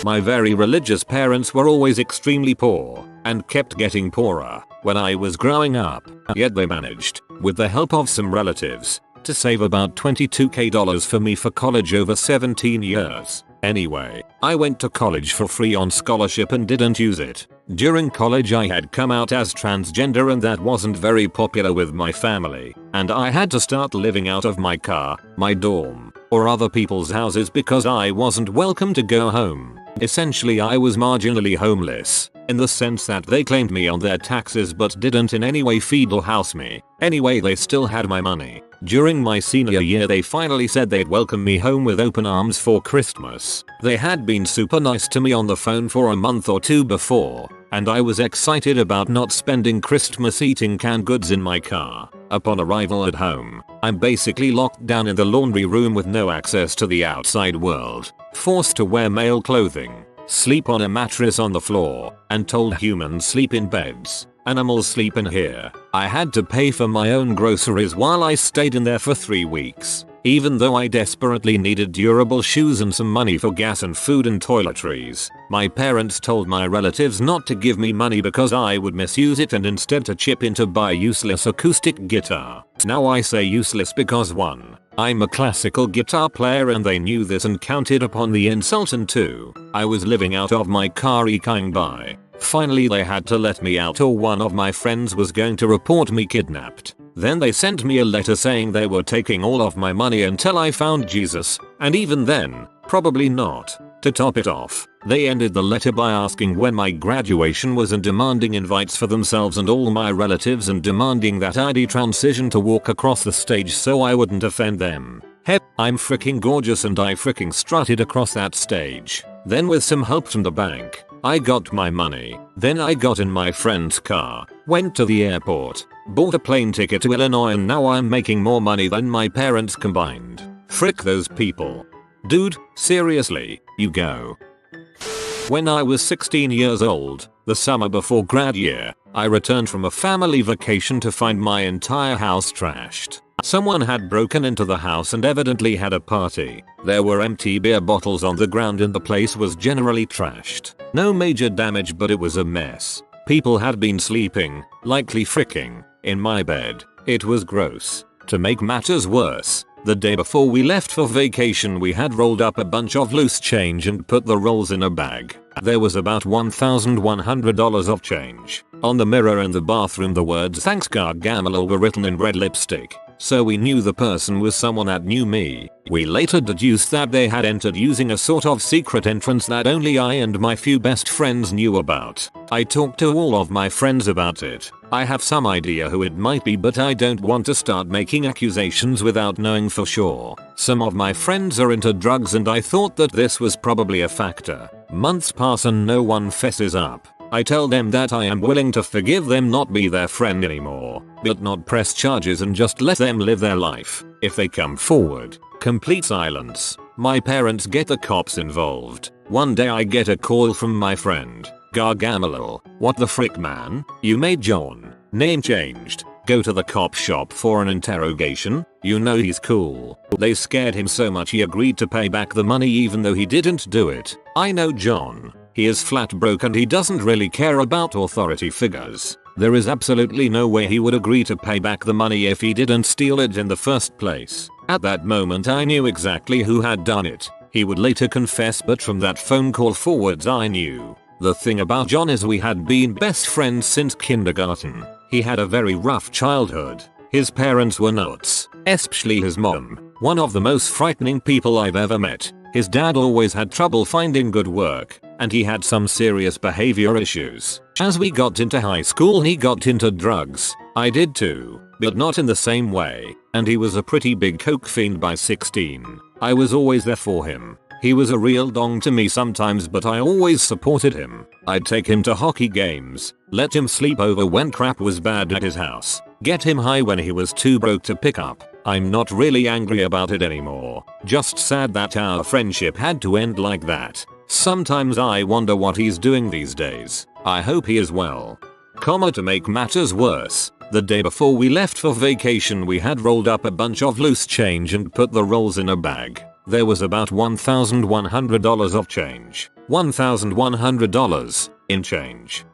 My very religious parents were always extremely poor and kept getting poorer when I was growing up. Yet they managed, with the help of some relatives, to save about $22k for me for college over 17 years. Anyway, I went to college for free on scholarship and didn't use it. During college I had come out as transgender and that wasn't very popular with my family, and I had to start living out of my car, my dorm, or other people's houses because I wasn't welcome to go home. Essentially I was marginally homeless, in the sense that they claimed me on their taxes but didn't in any way feed or house me. Anyway, they still had my money. During my senior year they finally said they'd welcome me home with open arms for Christmas. They had been super nice to me on the phone for a month or two before, and I was excited about not spending Christmas eating canned goods in my car. Upon arrival at home, I'm basically locked down in the laundry room with no access to the outside world, forced to wear male clothing, sleep on a mattress on the floor, and told humans sleep in beds. Animals sleep in here. I had to pay for my own groceries while I stayed in there for 3 weeks. Even though I desperately needed durable shoes and some money for gas and food and toiletries, my parents told my relatives not to give me money because I would misuse it and instead to chip in to buy a useless acoustic guitar. Now I say useless because 1. I'm a classical guitar player and they knew this and counted upon the insult, and 2. I was living out of my car eking by. Finally they had to let me out or one of my friends was going to report me kidnapped. Then they sent me a letter saying they were taking all of my money until I found Jesus, and even then, probably not. To top it off, they ended the letter by asking when my graduation was and demanding invites for themselves and all my relatives and demanding that I'd transition to walk across the stage so I wouldn't offend them. Heck, I'm freaking gorgeous and I freaking strutted across that stage. Then with some help from the bank, I got my money. Then I got in my friend's car, went to the airport, bought a plane ticket to Illinois, and now I'm making more money than my parents combined. Frick those people. Dude, seriously, you go. When I was 16 years old, the summer before grad year, I returned from a family vacation to find my entire house trashed. Someone had broken into the house and evidently had a party. There were empty beer bottles on the ground and the place was generally trashed. No major damage, but it was a mess. People had been sleeping, likely fricking, in my bed. It was gross. To make matters worse, the day before we left for vacation we had rolled up a bunch of loose change and put the rolls in a bag. There was about $1,100 of change. On the mirror in the bathroom the words "Thanks Gargamel" were written in red lipstick, so we knew the person was someone that knew me. We later deduced that they had entered using a sort of secret entrance that only I and my few best friends knew about. I talked to all of my friends about it. I have some idea who it might be, but I don't want to start making accusations without knowing for sure. Some of my friends are into drugs and I thought that this was probably a factor. Months pass and no one fesses up. I tell them that I am willing to forgive them, not be their friend anymore, but not press charges and just let them live their life. If they come forward, complete silence. My parents get the cops involved. One day I get a call from my friend. Gargamel, what the frick man? You made John name changed. Go to the cop shop for an interrogation? You know he's cool. They scared him so much he agreed to pay back the money even though he didn't do it. I know John. He is flat broke and he doesn't really care about authority figures. There is absolutely no way he would agree to pay back the money if he didn't steal it in the first place. At that moment I knew exactly who had done it. He would later confess, but from that phone call forwards I knew. The thing about John is we had been best friends since kindergarten. He had a very rough childhood. His parents were nuts, especially his mom, one of the most frightening people I've ever met. His dad always had trouble finding good work, and he had some serious behavior issues. As we got into high school he got into drugs. I did too, but not in the same way, and he was a pretty big coke fiend by 16. I was always there for him. He was a real dong to me sometimes, but I always supported him. I'd take him to hockey games, let him sleep over when crap was bad at his house, get him high when he was too broke to pick up. I'm not really angry about it anymore, just sad that our friendship had to end like that. Sometimes I wonder what he's doing these days. I hope he is well. To make matters worse, the day before we left for vacation we had rolled up a bunch of loose change and put the rolls in a bag. There was about $1,100 of change. $1,100 in change.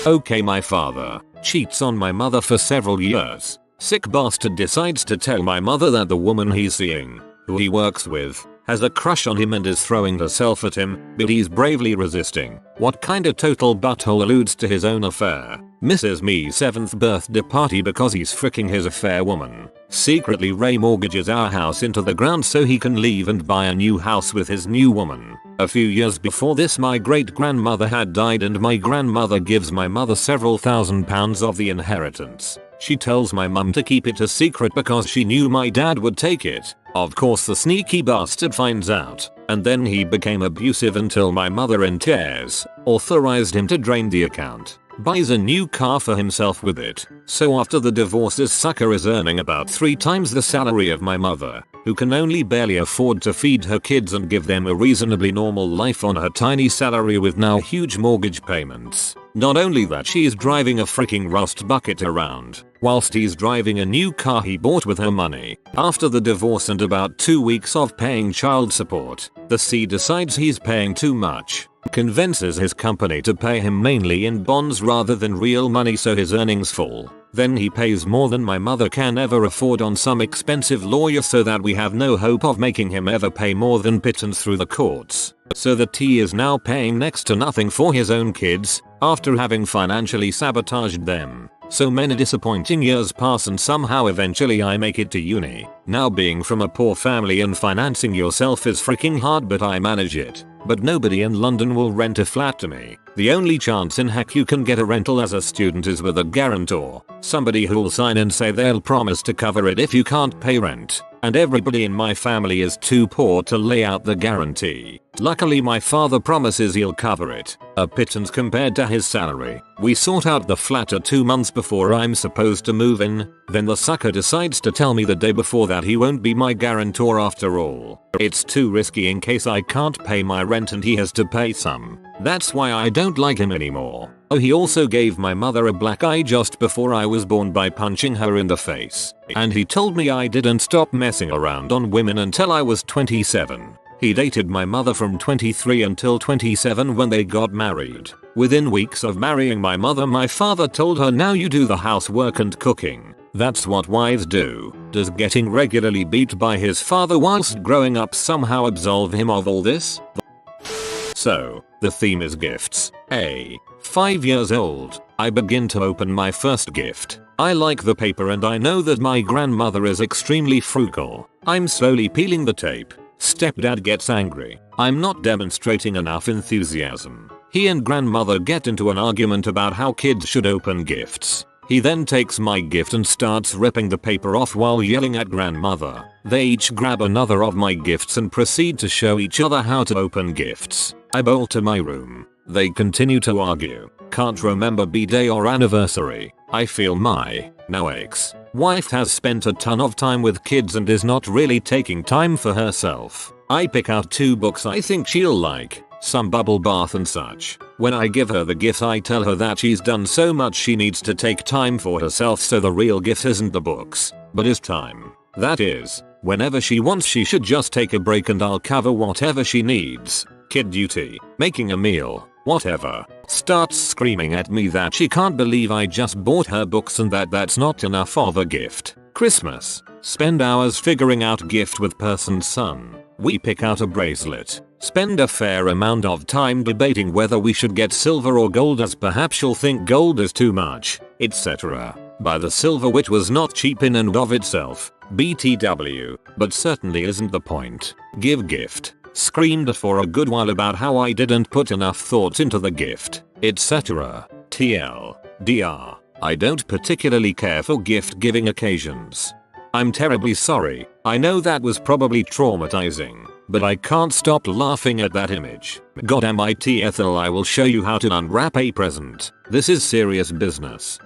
Okay, my father cheats on my mother for several years. Sick bastard decides to tell my mother that the woman he's seeing, who he works with, has a crush on him and is throwing herself at him, but he's bravely resisting. What kind of total butthole alludes to his own affair? Misses me 7th birthday party because he's fricking his affair woman. Secretly Ray mortgages our house into the ground so he can leave and buy a new house with his new woman. A few years before this my great grandmother had died and my grandmother gives my mother several £1000s of the inheritance. She tells my mum to keep it a secret because she knew my dad would take it. Of course the sneaky bastard finds out, and then he became abusive until my mother in tears authorized him to drain the account. Buys a new car for himself with it. So after the divorce this sucker is earning about 3 times the salary of my mother, who can only barely afford to feed her kids and give them a reasonably normal life on her tiny salary with now huge mortgage payments. Not only that, she is driving a freaking rust bucket around, whilst he's driving a new car he bought with her money. After the divorce and about 2 weeks of paying child support, the C decides he's paying too much. Convinces his company to pay him mainly in bonds rather than real money so his earnings fall. Then he pays more than my mother can ever afford on some expensive lawyer so that we have no hope of making him ever pay more than pittance through the courts. So the T is now paying next to nothing for his own kids, after having financially sabotaged them. So many disappointing years pass and somehow eventually I make it to uni. Now being from a poor family and financing yourself is freaking hard, but I manage it. But nobody in London will rent a flat to me. The only chance in heck you can get a rental as a student is with a guarantor. Somebody who'll sign and say they'll promise to cover it if you can't pay rent. And everybody in my family is too poor to lay out the guarantee. Luckily my father promises he'll cover it. A pittance compared to his salary. We sort out the flat 2 months before I'm supposed to move in. Then the sucker decides to tell me the day before that he won't be my guarantor after all. It's too risky in case I can't pay my rent and he has to pay some. That's why I don't like him anymore. Oh, he also gave my mother a black eye just before I was born by punching her in the face. And he told me I didn't stop messing around on women until I was 27. He dated my mother from 23 until 27 when they got married. Within weeks of marrying my mother, my father told her, now you do the housework and cooking. That's what wives do. Does getting regularly beat by his father whilst growing up somehow absolve him of all this? So, the theme is gifts. 5 years old, I begin to open my first gift. I like the paper and I know that my grandmother is extremely frugal. I'm slowly peeling the tape. Stepdad gets angry. I'm not demonstrating enough enthusiasm. He and grandmother get into an argument about how kids should open gifts. He then takes my gift and starts ripping the paper off while yelling at grandmother. They each grab another of my gifts and proceed to show each other how to open gifts. I bolt to my room. They continue to argue. Can't remember B-day or anniversary. I feel my now ex-wife has spent a ton of time with kids and is not really taking time for herself. I pick out 2 books I think she'll like, some bubble bath and such. When I give her the gift I tell her that she's done so much she needs to take time for herself, so the real gift isn't the books, but is time. That is, whenever she wants she should just take a break and I'll cover whatever she needs. Kid duty, making a meal, whatever. Starts screaming at me that she can't believe I just bought her books and that that's not enough of a gift. Christmas. Spend hours figuring out gift with person's son. We pick out a bracelet. Spend a fair amount of time debating whether we should get silver or gold, as perhaps she'll think gold is too much, etc. Buy the silver, which was not cheap in and of itself. BTW, but certainly isn't the point. Give gift. Screamed for a good while about how I didn't put enough thought into the gift, etc. TLDR. I don't particularly care for gift giving occasions. I'm terribly sorry. I know that was probably traumatizing, but I can't stop laughing at that image. Goddamn it, Ethel, I will show you how to unwrap a present. This is serious business.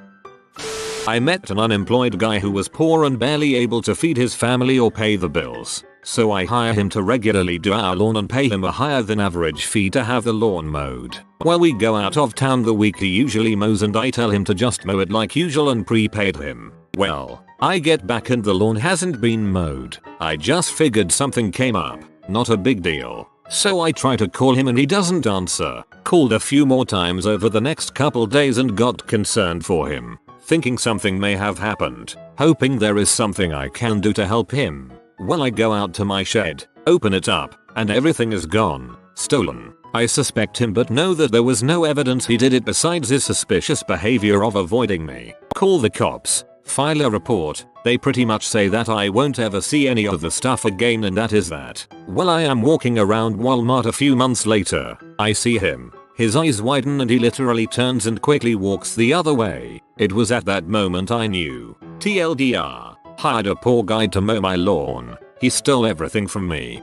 I met an unemployed guy who was poor and barely able to feed his family or pay the bills. So I hire him to regularly do our lawn and pay him a higher than average fee to have the lawn mowed. While we go out of town the week he usually mows, and I tell him to just mow it like usual and prepaid him. Well, I get back and the lawn hasn't been mowed. I just figured something came up. Not a big deal. So I try to call him and he doesn't answer. Called a few more times over the next couple days and got concerned for him. Thinking something may have happened. Hoping there is something I can do to help him. Well, I go out to my shed, open it up, and everything is gone. Stolen. I suspect him but know that there was no evidence he did it besides his suspicious behavior of avoiding me. Call the cops. file a report. They pretty much say that I won't ever see any of the stuff again, and that is that. While I am walking around Walmart a few months later, I see him. His eyes widen and he literally turns and quickly walks the other way. It was at that moment I knew. TLDR. Hired a poor guy to mow my lawn. He stole everything from me.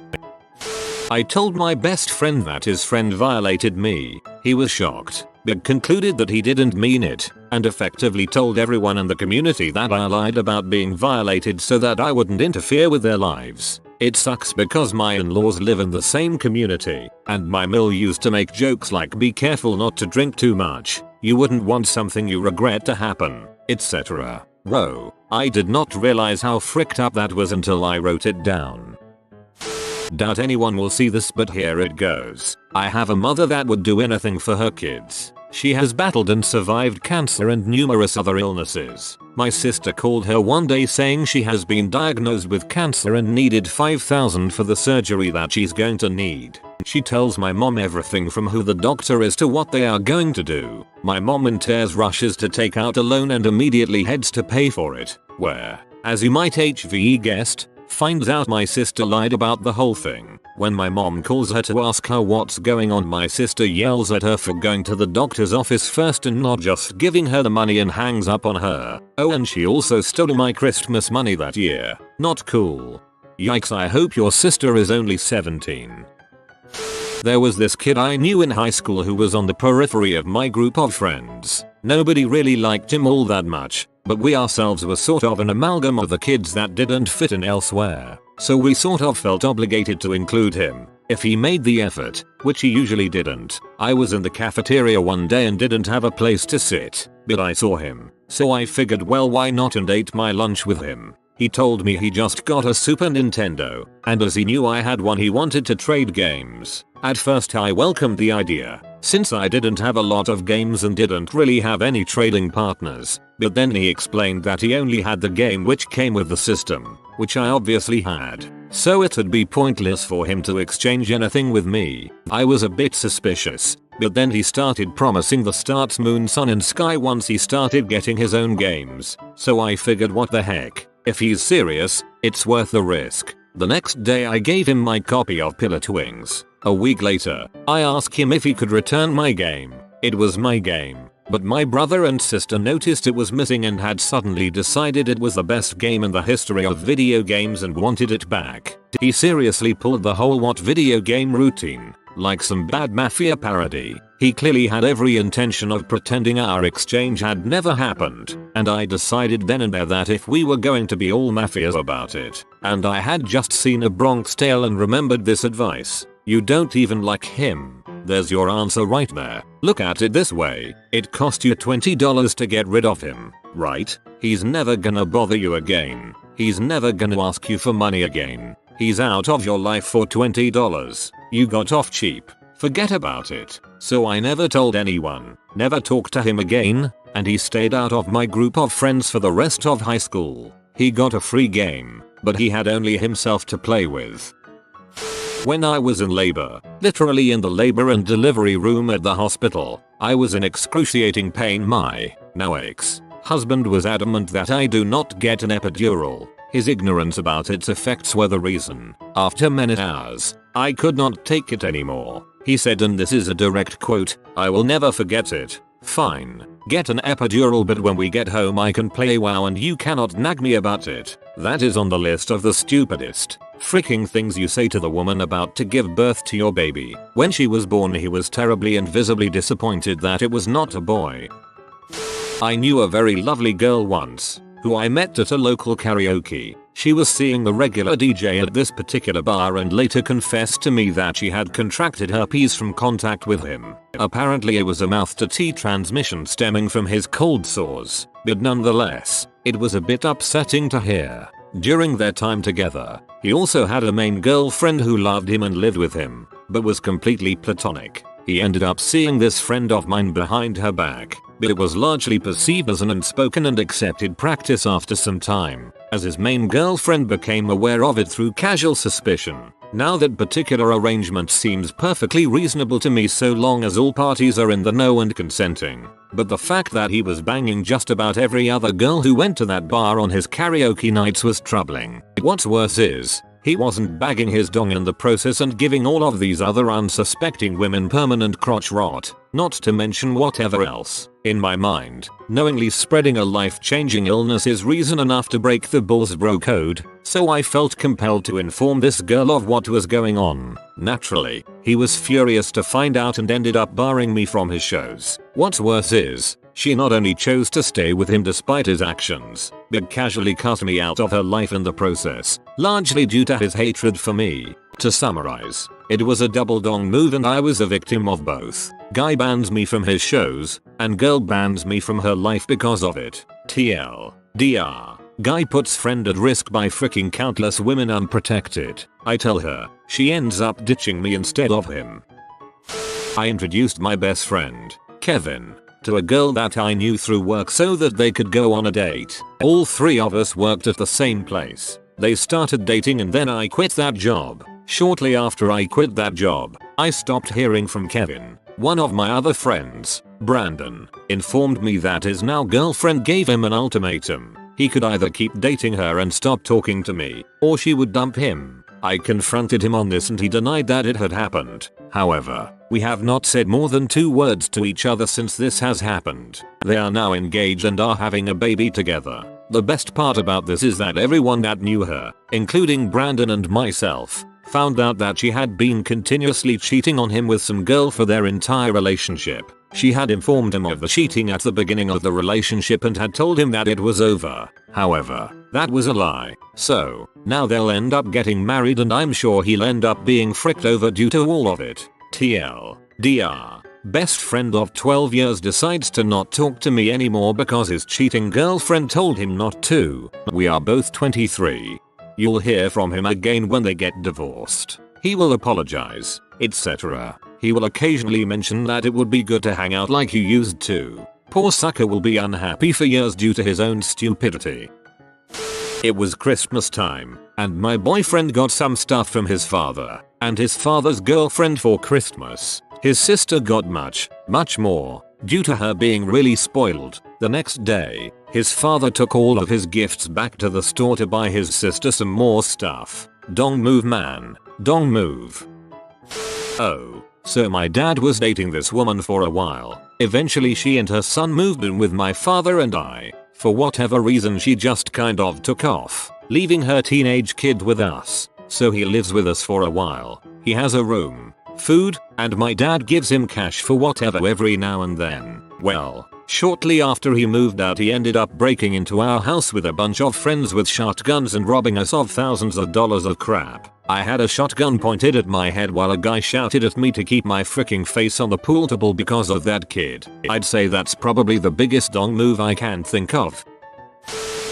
I told my best friend that his friend violated me. He was shocked, but concluded that he didn't mean it, and effectively told everyone in the community that I lied about being violated so that I wouldn't interfere with their lives. It sucks because my in-laws live in the same community, and my mill used to make jokes like be careful not to drink too much, you wouldn't want something you regret to happen, etc. Whoa, I did not realize how fricked up that was until I wrote it down. Doubt anyone will see this, but here it goes. I have a mother that would do anything for her kids. She has battled and survived cancer and numerous other illnesses. My sister called her one day saying she has been diagnosed with cancer and needed $5,000 for the surgery that she's going to need. She tells my mom everything from who the doctor is to what they are going to do. My mom in tears rushes to take out a loan and immediately heads to pay for it, where, as you might HVE guessed, finds out my sister lied about the whole thing. When my mom calls her to ask her what's going on, my sister yells at her for going to the doctor's office first and not just giving her the money and hangs up on her. Oh, and she also stole my Christmas money that year. Not cool. Yikes, I hope your sister is only 17. There was this kid I knew in high school who was on the periphery of my group of friends. Nobody really liked him all that much, but we ourselves were sort of an amalgam of the kids that didn't fit in elsewhere. So we sort of felt obligated to include him, if he made the effort, which he usually didn't. I was in the cafeteria one day and didn't have a place to sit, but I saw him, so I figured, well, why not, and ate my lunch with him. He told me he just got a Super Nintendo, and as he knew I had one, he wanted to trade games. At first I welcomed the idea, since I didn't have a lot of games and didn't really have any trading partners, but then he explained that he only had the game which came with the system, which I obviously had, so it would be pointless for him to exchange anything with me. I was a bit suspicious, but then he started promising the stars, moon, sun and sky once he started getting his own games, so I figured, what the heck, if he's serious, it's worth the risk. The next day I gave him my copy of Pillar Twins. A week later, I asked him if he could return my game. It was my game, but my brother and sister noticed it was missing and had suddenly decided it was the best game in the history of video games and wanted it back. He seriously pulled the whole what video game routine, like some bad mafia parody. He clearly had every intention of pretending our exchange had never happened, and I decided then and there that if we were going to be all mafias about it, and I had just seen A Bronx Tale and remembered this advice. You don't even like him. There's your answer right there. Look at it this way. It cost you $20 to get rid of him, right? He's never gonna bother you again. He's never gonna ask you for money again. He's out of your life for $20. You got off cheap. Forget about it. So I never told anyone, never talked to him again, and he stayed out of my group of friends for the rest of high school. He got a free game, but he had only himself to play with. When I was in labor, literally in the labor and delivery room at the hospital, I was in excruciating pain. My now ex-husband was adamant that I do not get an epidural. His ignorance about its effects were the reason. After many hours, I could not take it anymore. He said, and this is a direct quote, "I will never forget it. Fine, get an epidural, but when we get home I can play WoW and you cannot nag me about it." That is on the list of the stupidest freaking things you say to the woman about to give birth to your baby. When she was born, he was terribly and visibly disappointed that it was not a boy. I knew a very lovely girl once, who I met at a local karaoke. She was seeing the regular DJ at this particular bar and later confessed to me that she had contracted herpes from contact with him. Apparently it was a mouth-to-tea transmission stemming from his cold sores, but nonetheless, it was a bit upsetting to hear. During their time together, he also had a main girlfriend who loved him and lived with him, but was completely platonic. He ended up seeing this friend of mine behind her back, but it was largely perceived as an unspoken and accepted practice after some time, as his main girlfriend became aware of it through casual suspicion. Now that particular arrangement seems perfectly reasonable to me so long as all parties are in the know and consenting. But the fact that he was banging just about every other girl who went to that bar on his karaoke nights was troubling. What's worse is, he wasn't bagging his dong in the process and giving all of these other unsuspecting women permanent crotch rot, not to mention whatever else. In my mind, knowingly spreading a life-changing illness is reason enough to break the balls bro code, so I felt compelled to inform this girl of what was going on. Naturally, he was furious to find out and ended up barring me from his shows. What's worse is, she not only chose to stay with him despite his actions, but casually cut me out of her life in the process, largely due to his hatred for me. To summarize, it was a double dong move and I was a victim of both. Guy bans me from his shows, and girl bans me from her life because of it. TLDR. Guy puts friend at risk by fricking countless women unprotected. I tell her, she ends up ditching me instead of him. I introduced my best friend, Kevin, to a girl that I knew through work so that they could go on a date. All three of us worked at the same place. They started dating and then I quit that job. Shortly after I quit that job, I stopped hearing from Kevin. One of my other friends, Brandon, informed me that his now girlfriend gave him an ultimatum. He could either keep dating her and stop talking to me, or she would dump him. I confronted him on this and he denied that it had happened. However, we have not said more than 2 words to each other since this has happened. They are now engaged and are having a baby together. The best part about this is that everyone that knew her, including Brandon and myself, found out that she had been continuously cheating on him with some girl for their entire relationship. She had informed him of the cheating at the beginning of the relationship and had told him that it was over. However, that was a lie. So, now they'll end up getting married and I'm sure he'll end up being fricked over due to all of it. TLDR. Best friend of 12 years decides to not talk to me anymore because his cheating girlfriend told him not to. We are both 23. You'll hear from him again when they get divorced. He will apologize, etc. He will occasionally mention that it would be good to hang out like you used to. Poor sucker will be unhappy for years due to his own stupidity. It was Christmas time, and my boyfriend got some stuff from his father, and his father's girlfriend for Christmas. His sister got much more, due to her being really spoiled. The next day, his father took all of his gifts back to the store to buy his sister some more stuff. Dong move man. Dong move. Oh, so my dad was dating this woman for a while. Eventually she and her son moved in with my father and I. For whatever reason she just kind of took off, leaving her teenage kid with us. So he lives with us for a while. He has a room, food, and my dad gives him cash for whatever every now and then. Well, shortly after he moved out he ended up breaking into our house with a bunch of friends with shotguns and robbing us of thousands of dollars of crap. I had a shotgun pointed at my head while a guy shouted at me to keep my freaking face on the pool table because of that kid. I'd say that's probably the biggest dong move I can think of.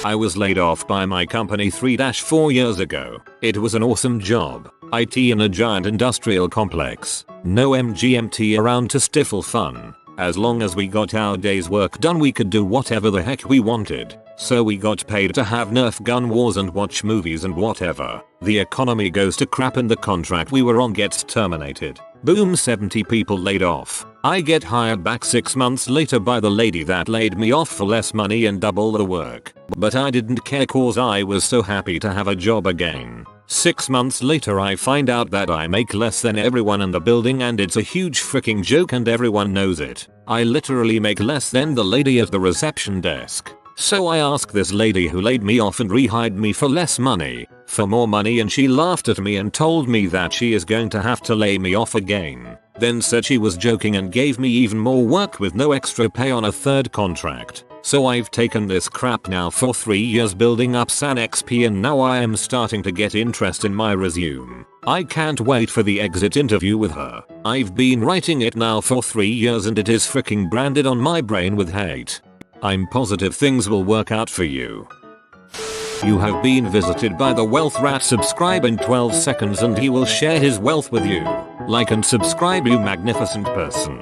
I was laid off by my company 3-4 years ago. It was an awesome job. IT in a giant industrial complex. No MGMT around to stifle fun. As long as we got our day's work done we could do whatever the heck we wanted. So we got paid to have Nerf gun wars and watch movies and whatever. The economy goes to crap and the contract we were on gets terminated. Boom, 70 people laid off. I get hired back 6 months later by the lady that laid me off for less money and double the work. But I didn't care cause I was so happy to have a job again. 6 months later I find out that I make less than everyone in the building and it's a huge freaking joke and everyone knows it. I literally make less than the lady at the reception desk. So I asked this lady who laid me off and rehired me for less money, for more money, and she laughed at me and told me that she is going to have to lay me off again. Then said she was joking and gave me even more work with no extra pay on a third contract. So I've taken this crap now for 3 years building up San XP and now I am starting to get interest in my resume. I can't wait for the exit interview with her. I've been writing it now for 3 years and it is freaking branded on my brain with hate. I'm positive things will work out for you. You have been visited by the wealth rat. Subscribe in 12 seconds and he will share his wealth with you. Like and subscribe, you magnificent person.